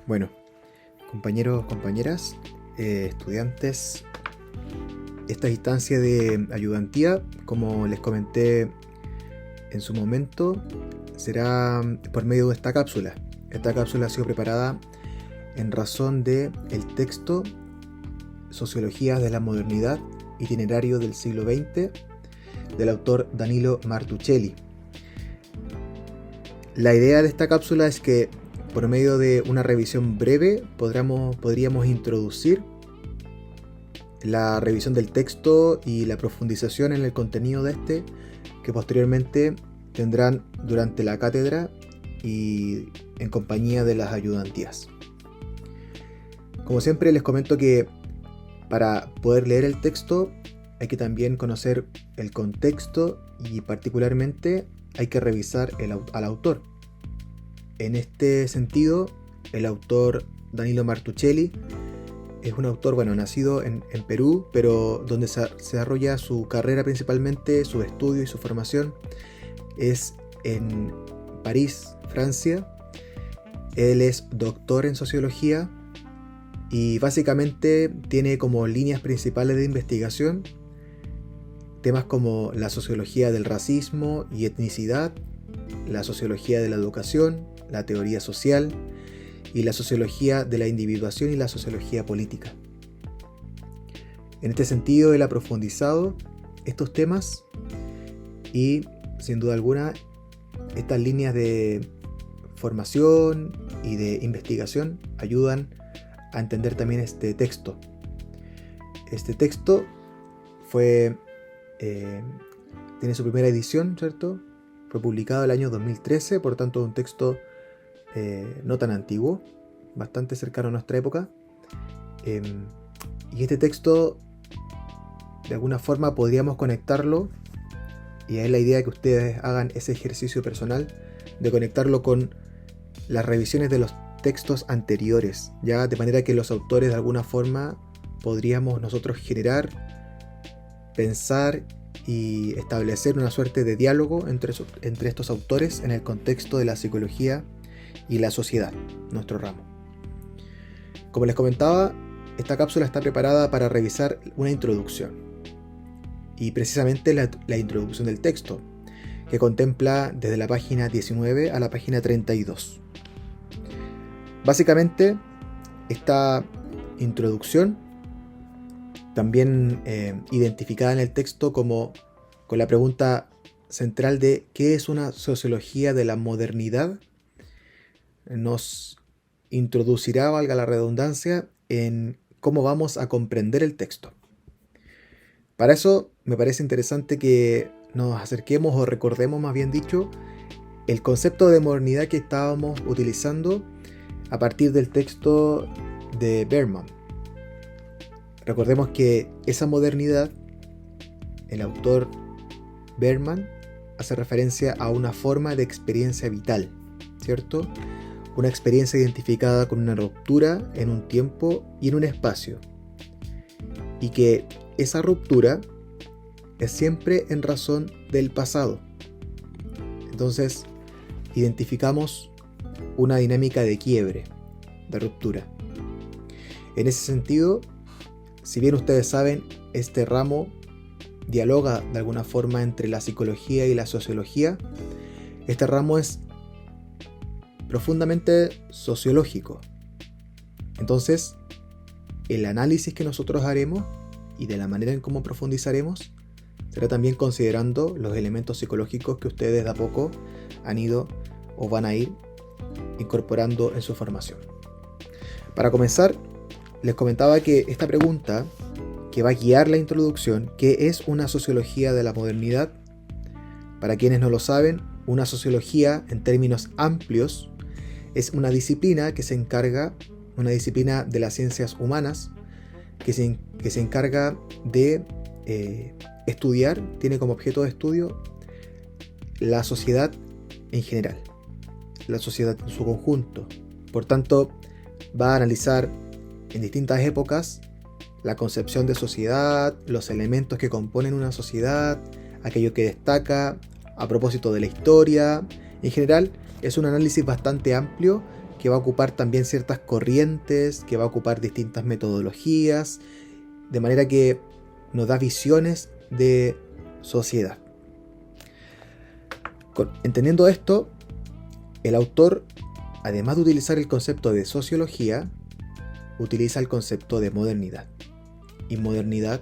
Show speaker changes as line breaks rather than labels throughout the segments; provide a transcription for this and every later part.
Bueno, compañeros, compañeras, estudiantes, esta instancia de ayudantía, como les comenté en su momento, será por medio de esta cápsula. Esta cápsula ha sido preparada en razón de el texto Sociologías de la Modernidad, itinerario del siglo XX, del autor Danilo Martuchelli. La idea de esta cápsula es que por medio de una revisión breve podríamos introducir la revisión del texto y la profundización en el contenido de este, que posteriormente tendrán durante la cátedra y en compañía de las ayudantías. Como siempre les comento que para poder leer el texto hay que también conocer el contexto y particularmente hay que revisar al autor. En este sentido, el autor Danilo Martuchelli es un autor, nacido en Perú, pero donde se desarrolla su carrera principalmente, su estudio y su formación es en París, Francia. Él es doctor en sociología y básicamente tiene como líneas principales de investigación temas como la sociología del racismo y etnicidad, la sociología de la educación, la teoría social y la sociología de la individuación y la sociología política. En este sentido, él ha profundizado estos temas y, sin duda alguna, estas líneas de formación y de investigación ayudan a entender también este texto. Este texto tiene su primera edición, ¿cierto? Fue publicado el año 2013, por tanto un texto no tan antiguo, bastante cercano a nuestra época. Y este texto, de alguna forma, podríamos conectarlo, y es la idea que ustedes hagan ese ejercicio personal, de conectarlo con las revisiones de los textos anteriores, ya de manera que los autores de alguna forma podríamos nosotros generar, pensar y establecer una suerte de diálogo entre estos autores en el contexto de la psicología y la sociedad, nuestro ramo. Como les comentaba, esta cápsula está preparada para revisar una introducción y precisamente la introducción del texto, que contempla desde la página 19 a la página 32. Básicamente, esta introducción, también identificada en el texto con la pregunta central de ¿qué es una sociología de la modernidad?, nos introducirá, valga la redundancia, en cómo vamos a comprender el texto. Para eso me parece interesante que nos acerquemos o recordemos, más bien dicho, el concepto de modernidad que estábamos utilizando a partir del texto de Berman. Recordemos que esa modernidad, el autor Berman hace referencia a una forma de experiencia vital, ¿cierto? Una experiencia identificada con una ruptura en un tiempo y en un espacio. Y que esa ruptura es siempre en razón del pasado. Entonces, identificamos una dinámica de quiebre, de ruptura. En ese sentido, si bien ustedes saben, este ramo dialoga de alguna forma entre la psicología y la sociología, este ramo es profundamente sociológico. Entonces, el análisis que nosotros haremos y de la manera en cómo profundizaremos será también considerando los elementos psicológicos que ustedes de a poco han ido o van a ir incorporando en su formación. Para comenzar, les comentaba que esta pregunta que va a guiar la introducción, ¿qué es una sociología de la modernidad? Para quienes no lo saben, una sociología en términos amplios es una disciplina una disciplina de las ciencias humanas que se encarga de estudiar, tiene como objeto de estudio la sociedad en general, la sociedad en su conjunto. Por tanto, va a analizar en distintas épocas la concepción de sociedad, los elementos que componen una sociedad, aquello que destaca a propósito de la historia. En general, es un análisis bastante amplio que va a ocupar también ciertas corrientes, que va a ocupar distintas metodologías, de manera que nos da visiones de sociedad. Entendiendo esto, el autor, además de utilizar el concepto de sociología, utiliza el concepto de modernidad. Y modernidad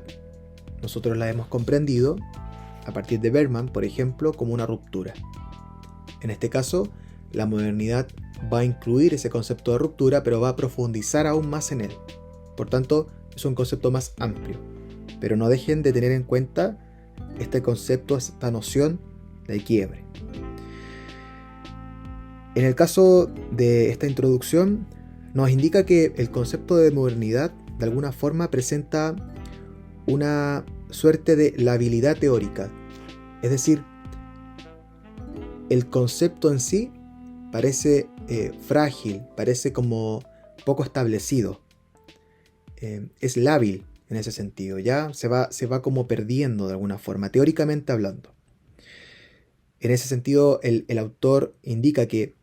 nosotros la hemos comprendido a partir de Bergman, por ejemplo, como una ruptura. En este caso, la modernidad va a incluir ese concepto de ruptura, pero va a profundizar aún más en él. Por tanto, es un concepto más amplio. Pero no dejen de tener en cuenta este concepto, esta noción de quiebre. En el caso de esta introducción, nos indica que el concepto de modernidad de alguna forma presenta una suerte de labilidad teórica. Es decir, el concepto en sí parece frágil, parece como poco establecido. Es lábil en ese sentido, ya se va como perdiendo de alguna forma, teóricamente hablando. En ese sentido, el autor indica que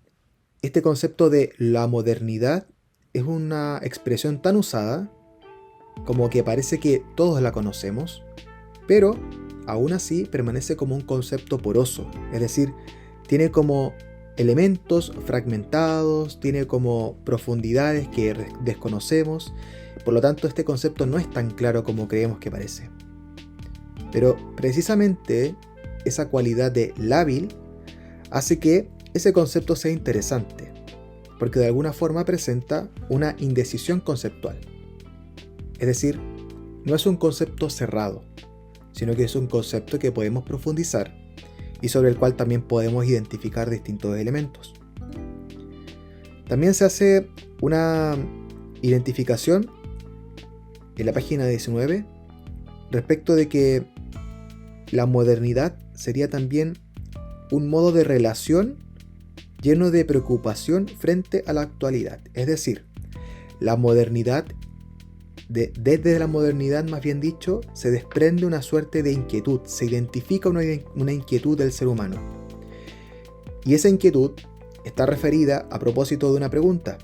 este concepto de la modernidad es una expresión tan usada como que parece que todos la conocemos, pero aún así permanece como un concepto poroso, es decir, tiene como elementos fragmentados, tiene como profundidades que desconocemos, por lo tanto este concepto no es tan claro como creemos que parece. Pero precisamente esa cualidad de lábil hace que ese concepto sea interesante, porque de alguna forma presenta una indecisión conceptual. Es decir, no es un concepto cerrado, sino que es un concepto que podemos profundizar y sobre el cual también podemos identificar distintos elementos. También se hace una identificación en la página 19 respecto de que la modernidad sería también un modo de relación lleno de preocupación frente a la actualidad. Es decir, la modernidad, desde la modernidad más bien dicho, se desprende una suerte de inquietud, se identifica una inquietud del ser humano. Y esa inquietud está referida a propósito de una pregunta.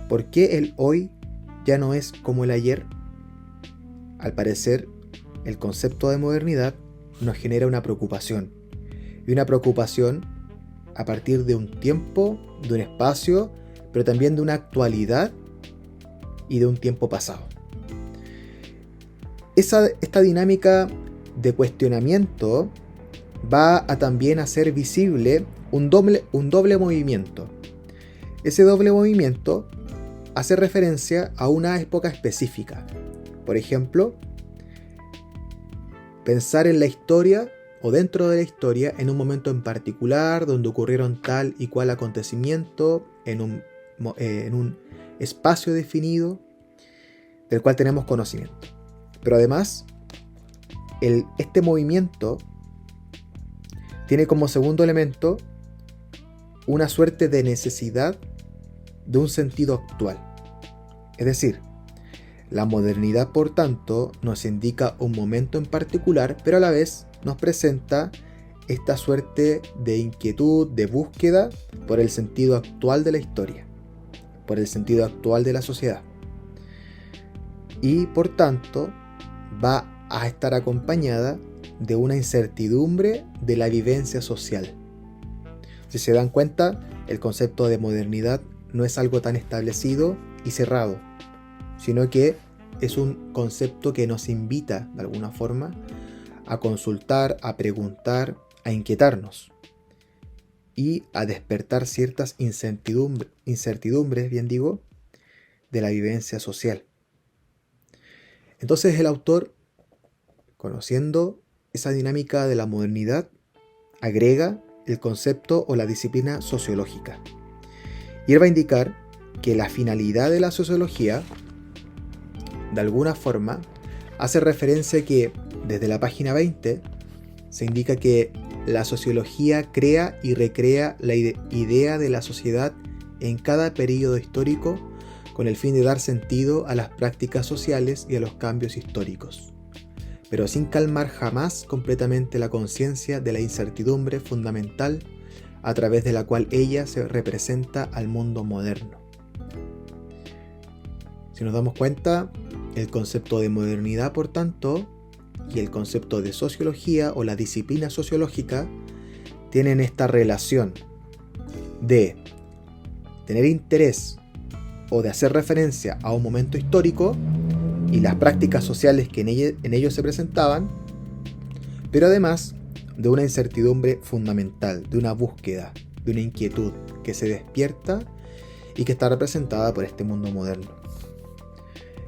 ¿Por qué el hoy ya no es como el ayer? Al parecer, el concepto de modernidad nos genera una preocupación. Y una preocupación a partir de un tiempo, de un espacio, pero también de una actualidad y de un tiempo pasado. Esta dinámica de cuestionamiento va a también hacer visible un doble movimiento. Ese doble movimiento hace referencia a una época específica. Por ejemplo, pensar en la historia o dentro de la historia en un momento en particular donde ocurrieron tal y cual acontecimiento en un espacio definido del cual tenemos conocimiento. Pero además, este movimiento tiene como segundo elemento una suerte de necesidad de un sentido actual. Es decir, la modernidad, por tanto, nos indica un momento en particular, pero a la vez nos presenta esta suerte de inquietud, de búsqueda por el sentido actual de la historia, por el sentido actual de la sociedad. Y por tanto, va a estar acompañada de una incertidumbre de la vivencia social. Si se dan cuenta, el concepto de modernidad no es algo tan establecido y cerrado, sino que es un concepto que nos invita, de alguna forma, a consultar, a preguntar, a inquietarnos y a despertar ciertas incertidumbres, bien digo, de la vivencia social. Entonces el autor, conociendo esa dinámica de la modernidad, agrega el concepto o la disciplina sociológica. Y él va a indicar que la finalidad de la sociología, de alguna forma, hace referencia a que desde la página 20 se indica que la sociología crea y recrea la idea de la sociedad en cada periodo histórico con el fin de dar sentido a las prácticas sociales y a los cambios históricos, pero sin calmar jamás completamente la conciencia de la incertidumbre fundamental a través de la cual ella se representa al mundo moderno. Si nos damos cuenta, el concepto de modernidad, por tanto, y el concepto de sociología o la disciplina sociológica tienen esta relación de tener interés o de hacer referencia a un momento histórico y las prácticas sociales que en ello se presentaban, pero además de una incertidumbre fundamental, de una búsqueda, de una inquietud que se despierta y que está representada por este mundo moderno.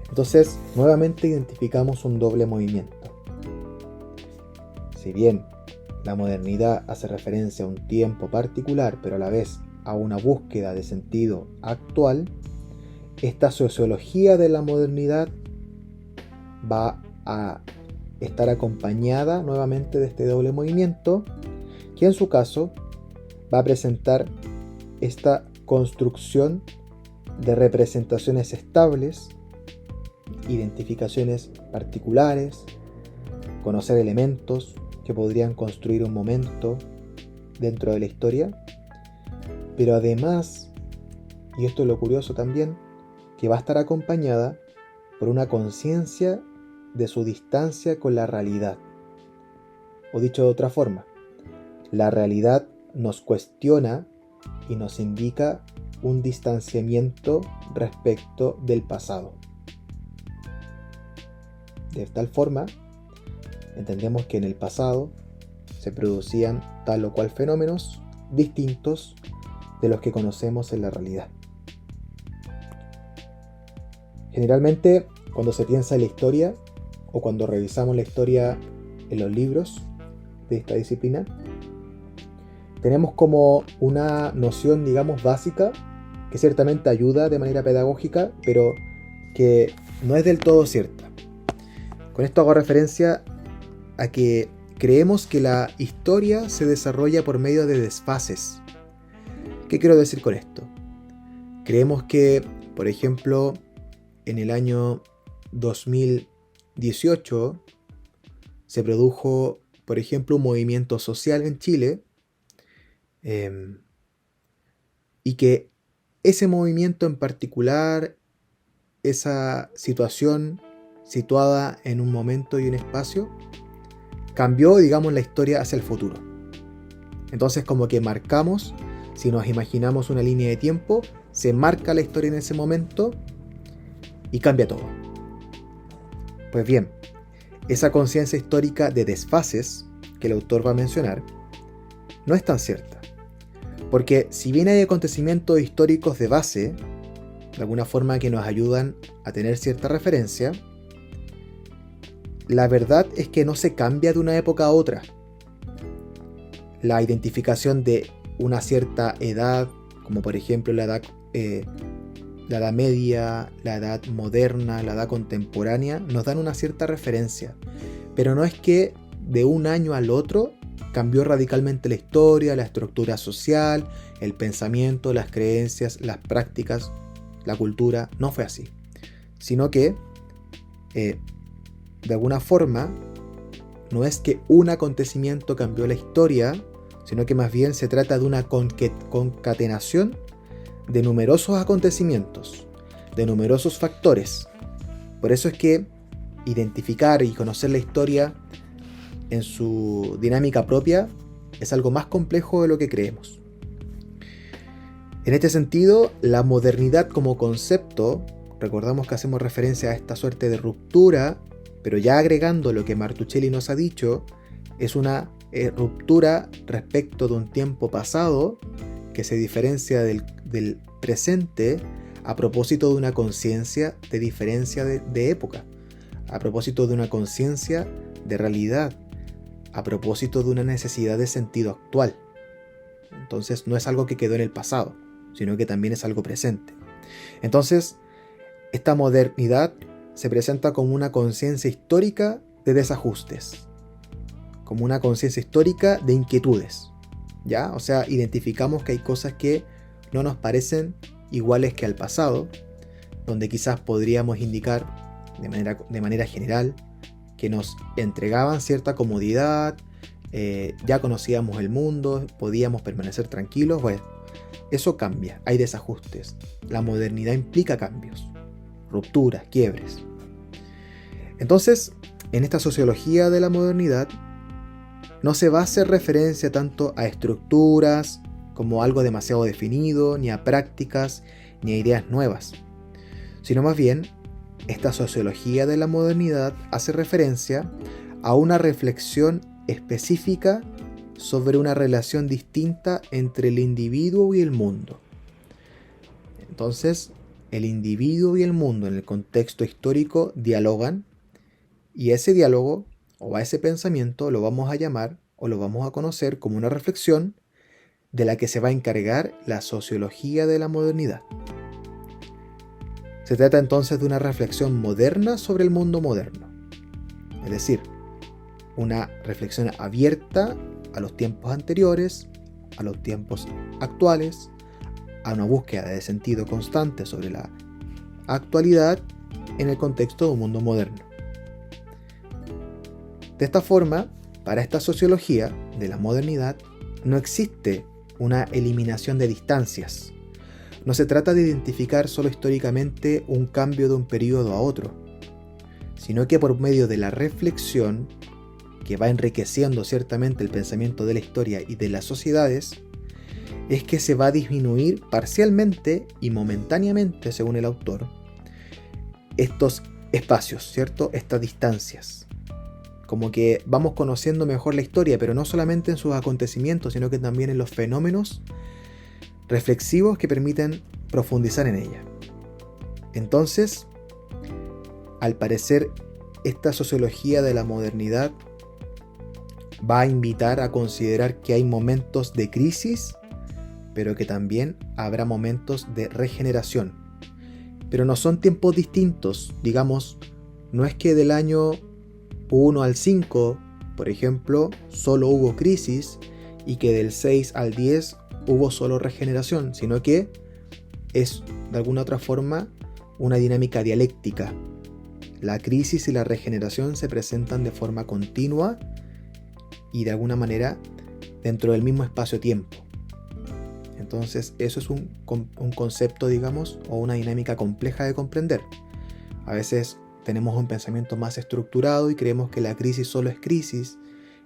Entonces, nuevamente identificamos un doble movimiento. Si bien la modernidad hace referencia a un tiempo particular, pero a la vez a una búsqueda de sentido actual, esta sociología de la modernidad va a estar acompañada nuevamente de este doble movimiento, que en su caso va a presentar esta construcción de representaciones estables, identificaciones particulares, conocer elementos que podrían construir un momento dentro de la historia, pero además, y esto es lo curioso también, que va a estar acompañada por una conciencia de su distancia con la realidad. O dicho de otra forma, la realidad nos cuestiona y nos indica un distanciamiento respecto del pasado. De tal forma, entendemos que en el pasado se producían tal o cual fenómenos distintos de los que conocemos en la realidad. Generalmente, cuando se piensa en la historia, o cuando revisamos la historia en los libros de esta disciplina, tenemos como una noción, digamos, básica, que ciertamente ayuda de manera pedagógica, pero que no es del todo cierta. Con esto hago referencia a que creemos que la historia se desarrolla por medio de desfases. ¿Qué quiero decir con esto? Creemos que, por ejemplo, en el año 2018 se produjo, por ejemplo, un movimiento social en Chile, y que ese movimiento en particular, esa situación situada en un momento y un espacio, cambió, digamos, la historia hacia el futuro. Entonces, como que marcamos, si nos imaginamos una línea de tiempo, se marca la historia en ese momento y cambia todo. Pues bien, esa conciencia histórica de desfases que el autor va a mencionar no es tan cierta, porque si bien hay acontecimientos históricos de base, de alguna forma que nos ayudan a tener cierta referencia, la verdad es que no se cambia de una época a otra. La identificación de una cierta edad, como por ejemplo la edad media, la edad moderna, la edad contemporánea, nos dan una cierta referencia. Pero no es que de un año al otro cambió radicalmente la historia, la estructura social, el pensamiento, las creencias, las prácticas, la cultura. No fue así. Sino que de alguna forma, no es que un acontecimiento cambió la historia, sino que más bien se trata de una concatenación de numerosos acontecimientos, de numerosos factores. Por eso es que identificar y conocer la historia en su dinámica propia es algo más complejo de lo que creemos. En este sentido, la modernidad como concepto, recordamos que hacemos referencia a esta suerte de ruptura, pero ya agregando lo que Martuchelli nos ha dicho, es una ruptura respecto de un tiempo pasado que se diferencia del presente a propósito de una conciencia de diferencia de época, a propósito de una conciencia de realidad, a propósito de una necesidad de sentido actual. Entonces no es algo que quedó en el pasado, sino que también es algo presente. Entonces, esta modernidad se presenta como una conciencia histórica de desajustes, como una conciencia histórica de inquietudes, ¿ya? O sea, identificamos que hay cosas que no nos parecen iguales que al pasado, donde quizás podríamos indicar de manera general que nos entregaban cierta comodidad, ya conocíamos el mundo, podíamos permanecer tranquilos. Bueno, eso cambia, hay desajustes. La modernidad implica cambios, rupturas, quiebres. Entonces, en esta sociología de la modernidad, no se va a hacer referencia tanto a estructuras como algo demasiado definido, ni a prácticas, ni a ideas nuevas, sino más bien, esta sociología de la modernidad hace referencia a una reflexión específica sobre una relación distinta entre el individuo y el mundo. Entonces, el individuo y el mundo en el contexto histórico dialogan, y ese diálogo o a ese pensamiento lo vamos a llamar o lo vamos a conocer como una reflexión de la que se va a encargar la sociología de la modernidad. Se trata entonces de una reflexión moderna sobre el mundo moderno, es decir, una reflexión abierta a los tiempos anteriores, a los tiempos actuales, a una búsqueda de sentido constante sobre la actualidad en el contexto de un mundo moderno. De esta forma, para esta sociología de la modernidad, no existe una eliminación de distancias. No se trata de identificar solo históricamente un cambio de un periodo a otro, sino que por medio de la reflexión, que va enriqueciendo ciertamente el pensamiento de la historia y de las sociedades, es que se va a disminuir parcialmente y momentáneamente, según el autor, estos espacios, ¿cierto? Estas distancias. Como que vamos conociendo mejor la historia, pero no solamente en sus acontecimientos, sino que también en los fenómenos reflexivos que permiten profundizar en ella. Entonces, al parecer, esta sociología de la modernidad va a invitar a considerar que hay momentos de crisis, pero que también habrá momentos de regeneración. Pero no son tiempos distintos, digamos, no es que del año 1 al 5, por ejemplo, solo hubo crisis y que del 6 al 10 hubo solo regeneración, sino que es de alguna otra forma una dinámica dialéctica. La crisis y la regeneración se presentan de forma continua y de alguna manera dentro del mismo espacio-tiempo. Entonces eso es un concepto, digamos, o una dinámica compleja de comprender. A veces tenemos un pensamiento más estructurado y creemos que la crisis solo es crisis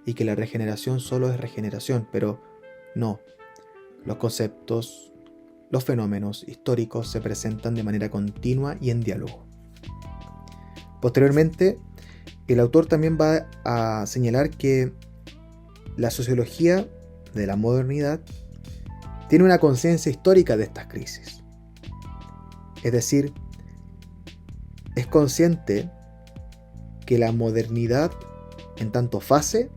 y que la regeneración solo es regeneración, pero no. Los conceptos, los fenómenos históricos se presentan de manera continua y en diálogo. Posteriormente, el autor también va a señalar que la sociología de la modernidad tiene una conciencia histórica de estas crisis. Es decir, es consciente que la modernidad, en tanto fase,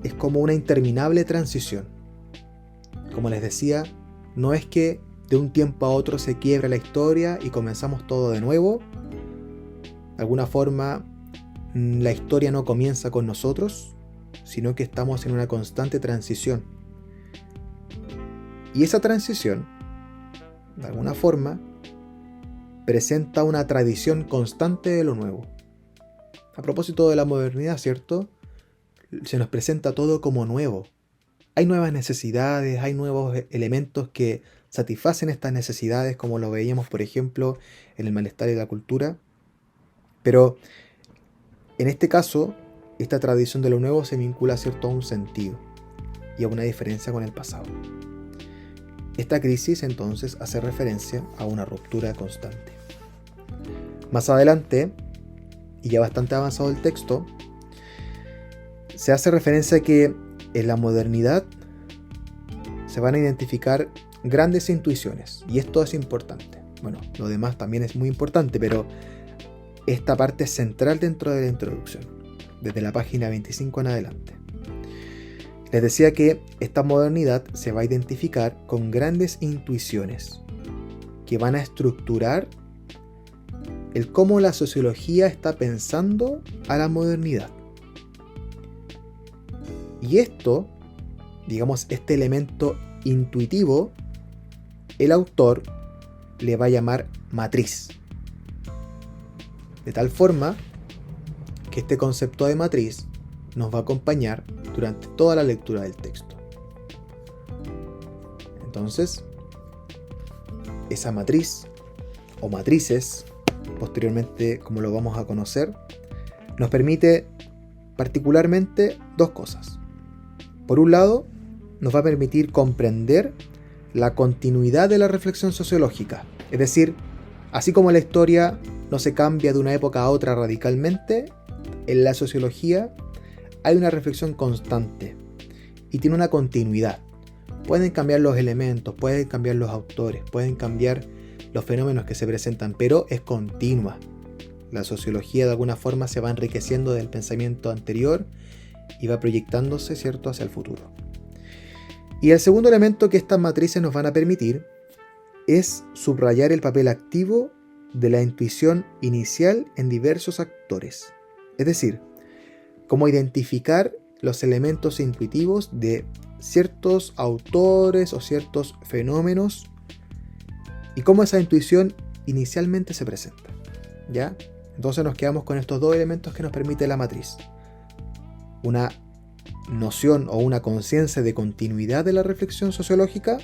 es como una interminable transición. Como les decía, no es que de un tiempo a otro se quiebra la historia y comenzamos todo de nuevo. De alguna forma, la historia no comienza con nosotros, sino que estamos en una constante transición. Y esa transición, de alguna forma, presenta una tradición constante de lo nuevo. A propósito de la modernidad, ¿cierto? Se nos presenta todo como nuevo. Hay nuevas necesidades, hay nuevos elementos que satisfacen estas necesidades, como lo veíamos, por ejemplo, en el malestar y la cultura. Pero, en este caso, esta tradición de lo nuevo se vincula, ¿cierto?, a un sentido y a una diferencia con el pasado. Esta crisis, entonces, hace referencia a una ruptura constante. Más adelante, y ya bastante avanzado el texto, se hace referencia a que en la modernidad se van a identificar grandes intuiciones, y esto es importante. Bueno, lo demás también es muy importante, pero esta parte es central dentro de la introducción, desde la página 25 en adelante. Les decía que esta modernidad se va a identificar con grandes intuiciones que van a estructurar el cómo la sociología está pensando a la modernidad. Y esto, digamos, este elemento intuitivo, el autor le va a llamar matriz. De tal forma que este concepto de matriz nos va a acompañar durante toda la lectura del texto. Entonces, esa matriz o matrices, posteriormente como lo vamos a conocer, nos permite particularmente dos cosas. Por un lado, nos va a permitir comprender la continuidad de la reflexión sociológica, es decir, así como la historia no se cambia de una época a otra radicalmente, en la sociología hay una reflexión constante y tiene una continuidad. Pueden cambiar los elementos, pueden cambiar los autores, pueden cambiar los fenómenos que se presentan, pero es continua. La sociología de alguna forma se va enriqueciendo del pensamiento anterior y va proyectándose, ¿cierto?, hacia el futuro. Y el segundo elemento que estas matrices nos van a permitir es subrayar el papel activo de la intuición inicial en diversos actores. Es decir, cómo identificar los elementos intuitivos de ciertos autores o ciertos fenómenos y cómo esa intuición inicialmente se presenta, ¿ya? Entonces nos quedamos con estos dos elementos que nos permite la matriz. Una noción o una conciencia de continuidad de la reflexión sociológica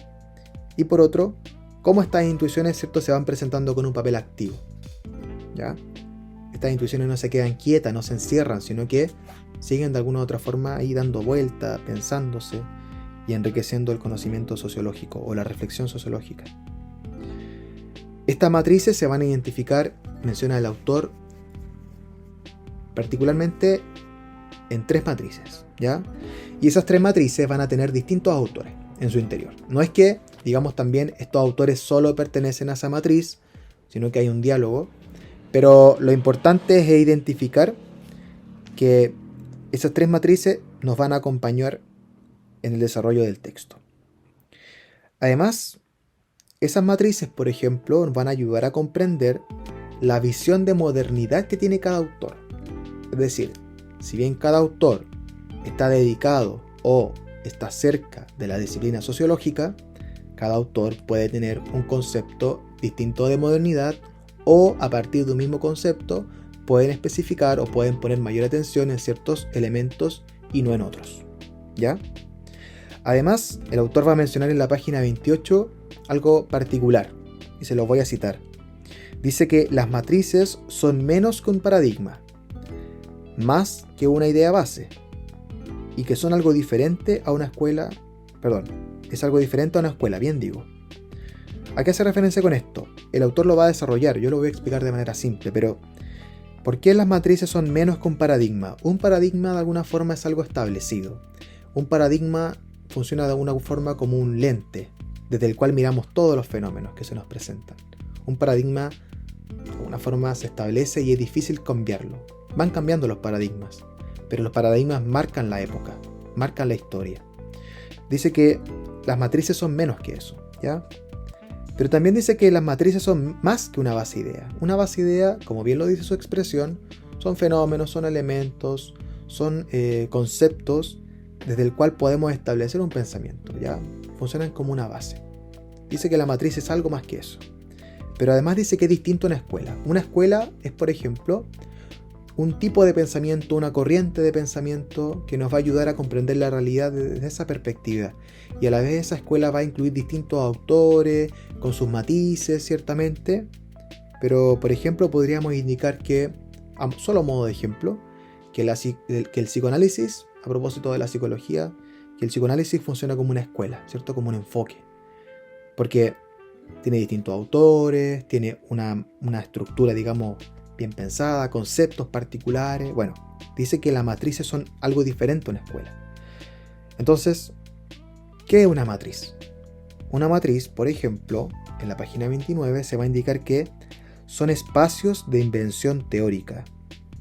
y por otro, cómo estas intuiciones, ¿cierto?, se van presentando con un papel activo, ¿ya? Estas intuiciones no se quedan quietas, no se encierran, sino que siguen de alguna u otra forma ahí dando vuelta, pensándose y enriqueciendo el conocimiento sociológico o la reflexión sociológica. Estas matrices se van a identificar, menciona el autor, particularmente en tres matrices, ¿ya? Y esas tres matrices van a tener distintos autores en su interior. No es que, digamos, también estos autores solo pertenecen a esa matriz, sino que hay un diálogo, pero lo importante es identificar que esas tres matrices nos van a acompañar en el desarrollo del texto. Además, esas matrices, por ejemplo, nos van a ayudar a comprender la visión de modernidad que tiene cada autor. Es decir, si bien cada autor está dedicado o está cerca de la disciplina sociológica, cada autor puede tener un concepto distinto de modernidad o a partir de un mismo concepto pueden especificar o pueden poner mayor atención en ciertos elementos y no en otros, ¿ya? Además, el autor va a mencionar en la página 28 algo particular, y se lo voy a citar. Dice que las matrices son menos que un paradigma, más que una idea base, y que son algo diferente a una escuela, es algo diferente a una escuela, bien digo. ¿A qué hace referencia con esto? El autor lo va a desarrollar, yo lo voy a explicar de manera simple, pero ¿por qué las matrices son menos que un paradigma? Un paradigma de alguna forma es algo establecido. Un paradigma funciona de alguna forma como un lente, desde el cual miramos todos los fenómenos que se nos presentan. Un paradigma de alguna forma se establece y es difícil cambiarlo. Van cambiando los paradigmas, pero los paradigmas marcan la época, marcan la historia. Dice que las matrices son menos que eso, ¿ya? Pero también dice que las matrices son más que una base idea. Una base idea, como bien lo dice su expresión, son fenómenos, son elementos, son conceptos desde el cual podemos establecer un pensamiento, ¿ya? Funcionan como una base. Dice que la matriz es algo más que eso. Pero además dice que es distinto a una escuela. Una escuela es, por ejemplo, un tipo de pensamiento, una corriente de pensamiento que nos va a ayudar a comprender la realidad desde esa perspectiva. Y a la vez esa escuela va a incluir distintos autores, con sus matices, ciertamente. Pero, por ejemplo, podríamos indicar que, a solo modo de ejemplo, que el psicoanálisis, a propósito de la psicología, que el psicoanálisis funciona como una escuela, ¿cierto? Como un enfoque. Porque tiene distintos autores, tiene una estructura, digamos, bien pensada, conceptos particulares. Bueno, dice que las matrices son algo diferente a una escuela. Entonces, ¿qué es una matriz? Una matriz, por ejemplo, en la página 29 se va a indicar que son espacios de invención teórica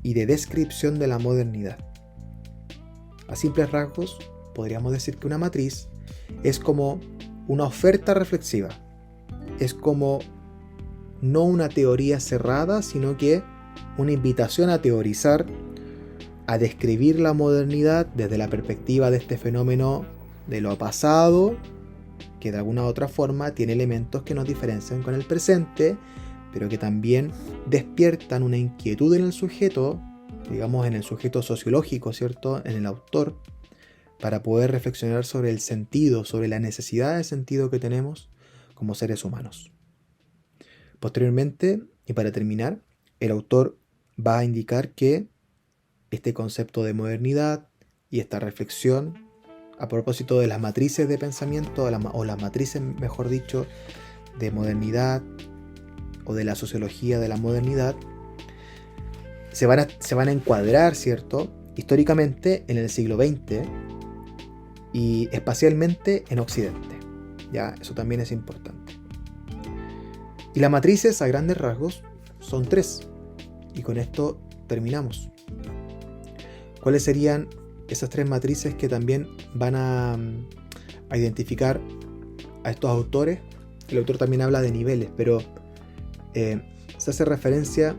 y de descripción de la modernidad. A simples rasgos, podríamos decir que una matriz es como una oferta reflexiva. Es como no una teoría cerrada, sino que una invitación a teorizar, a describir la modernidad desde la perspectiva de este fenómeno de lo pasado, que de alguna u otra forma tiene elementos que nos diferencian con el presente, pero que también despiertan una inquietud en el sujeto digamos, en el sujeto sociológico, ¿cierto? En el autor, para poder reflexionar sobre el sentido, sobre la necesidad de sentido que tenemos como seres humanos. Posteriormente, y para terminar, el autor va a indicar que este concepto de modernidad y esta reflexión a propósito de las matrices de pensamiento, o las matrices, mejor dicho, de modernidad o de la sociología de la modernidad, se van a encuadrar, ¿cierto?, históricamente en el siglo XX y espacialmente en Occidente. Ya, eso también es importante. Y las matrices, a grandes rasgos, son 3. Y con esto terminamos. ¿Cuáles serían esas 3 matrices que también van a identificar a estos autores? El autor también habla de niveles, pero se hace referencia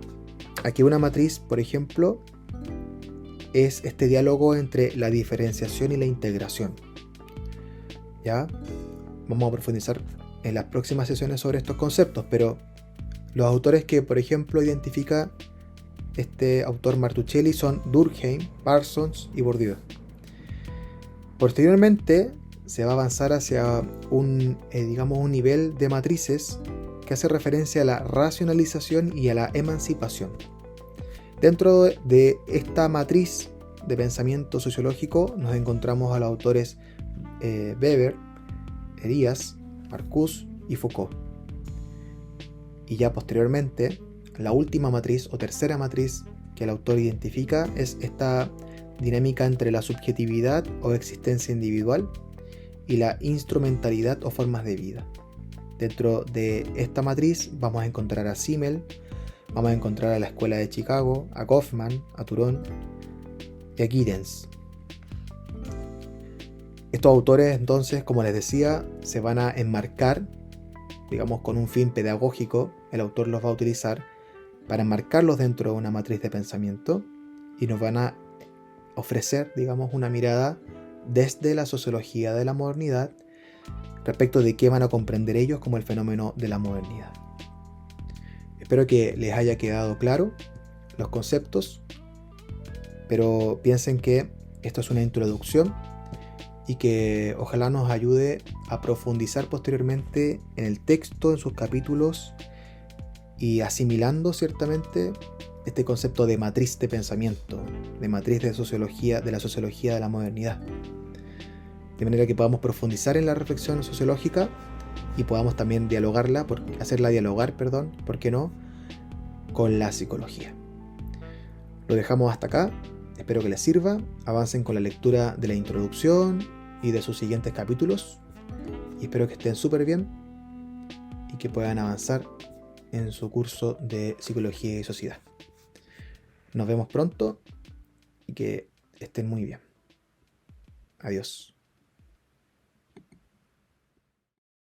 a que una matriz, por ejemplo, es este diálogo entre la diferenciación y la integración. ¿Ya? Vamos a profundizar en las próximas sesiones sobre estos conceptos, pero los autores que, por ejemplo, identifica este autor Martuchelli son Durkheim, Parsons y Bourdieu. Posteriormente se va a avanzar hacia un nivel de matrices que hace referencia a la racionalización y a la emancipación. Dentro de esta matriz de pensamiento sociológico nos encontramos a los autores Weber, Elias, Marcuse y Foucault. Y ya posteriormente, la última matriz o tercera matriz que el autor identifica es esta dinámica entre la subjetividad o existencia individual y la instrumentalidad o formas de vida. Dentro de esta matriz vamos a encontrar a Simmel, vamos a encontrar a la Escuela de Chicago, a Goffman, a Turón y a Giddens. Estos autores, entonces, como les decía, se van a enmarcar, digamos, con un fin pedagógico. El autor los va a utilizar para enmarcarlos dentro de una matriz de pensamiento y nos van a ofrecer, digamos, una mirada desde la sociología de la modernidad respecto de qué van a comprender ellos como el fenómeno de la modernidad. Espero que les haya quedado claro los conceptos, pero piensen que esto es una introducción y que ojalá nos ayude a profundizar posteriormente en el texto, en sus capítulos, y asimilando ciertamente este concepto de matriz de pensamiento, de matriz de sociología, de la sociología de la modernidad. De manera que podamos profundizar en la reflexión sociológica y podamos también hacerla dialogar, ¿por qué no?, con la psicología. Lo dejamos hasta acá. Espero que les sirva. Avancen con la lectura de la introducción y de sus siguientes capítulos. Y espero que estén súper bien y que puedan avanzar en su curso de Psicología y Sociedad. Nos vemos pronto y que estén muy bien. Adiós.